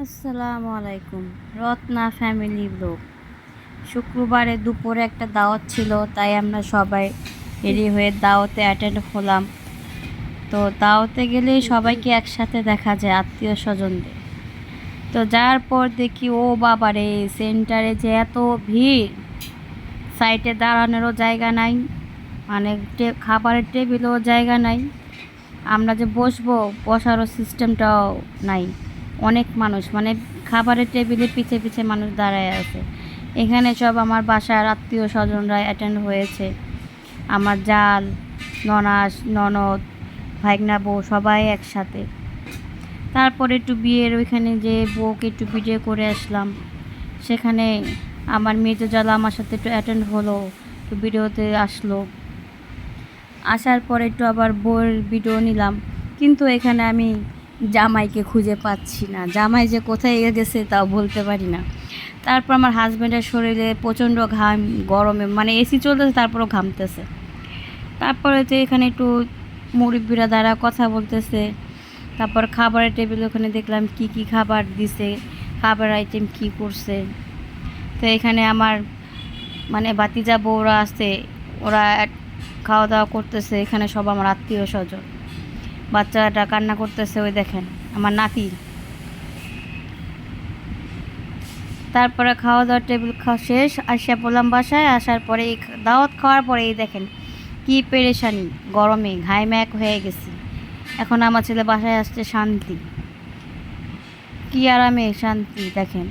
আসসালামু আলাইকুম। Ratna family blog. শুক্রবারে দুপুরে একটা দাওয়াত ছিল, তাই আমরা সবাই রেডি হয়ে দাওয়াতে অ্যাটেন্ড হলাম। তো দাওয়াতে গেলেই সবাইকে একসাথে দেখা যায়, আত্মীয় স্বজনদের। তো যাওয়ার পর দেখি ও বাবারে, সেন্টারে যে এত ভিড়, সাইডে দাঁড়ানোরও জায়গা নাই, মানে খাবারের টেবিলও জায়গা নাই। আমরা যে বসবো, বসারও সিস্টেমটাও নাই। অনেক মানুষ, মানে খাবারের টেবিলে পিছে পিছে মানুষ দাঁড়ায় আছে। এখানে সব আমার বাসার আত্মীয় স্বজনরা অ্যাটেন্ড হয়েছে। আমার জাল, ননাস, ননদ, ভাইগনা বউ সবাই একসাথে। তারপরে একটু বিয়ের ওইখানে যে বউকে একটু ভিডিও করে আসলাম। সেখানে আমার মেজো জাল আমার সাথে একটু অ্যাটেন্ড হলো, একটু ভিডিওতে আসলো। আসার পরে একটু আবার বউয়ের ভিডিও নিলাম, কিন্তু এখানে আমি জামাইকে খুঁজে পাচ্ছি না। জামাই যে কোথায় গেছে তাও বলতে পারি না। তারপর আমার হাজব্যান্ডের শরীরে প্রচণ্ড ঘাম, গরমে মানে এসি চলতেছে তারপরও ঘামতেছে। তারপরে তো এখানে একটু মুরব্বিরা দ্বারা কথা বলতেছে। তারপর খাবারের টেবিল ওখানে দেখলাম কি কি খাবার দিছে, খাবার আইটেম কি করছে। তো এখানে আমার মানে ভাতিজা বউরা আছে, ওরা খাওয়া দাওয়া করতেছে। এখানে সব আমার আত্মীয় স্বজন। বাচ্চাটা কান্না করতেছে, ওই দেখেন আমার নাতি। তারপরে খাওয়া দাওয়ার টেবিল খাওয়া শেষ, আসিয়া পড়লাম বাসায়। আসার পরে এই দাওয়াত খাওয়ার পরে এই দেখেন কি পেরেশানি, গরমে ঘাইম্যাক হয়ে গেছি। এখন আমার ছেলে বাসায় আসছে শান্তি, কি আরামে শান্তি দেখেন।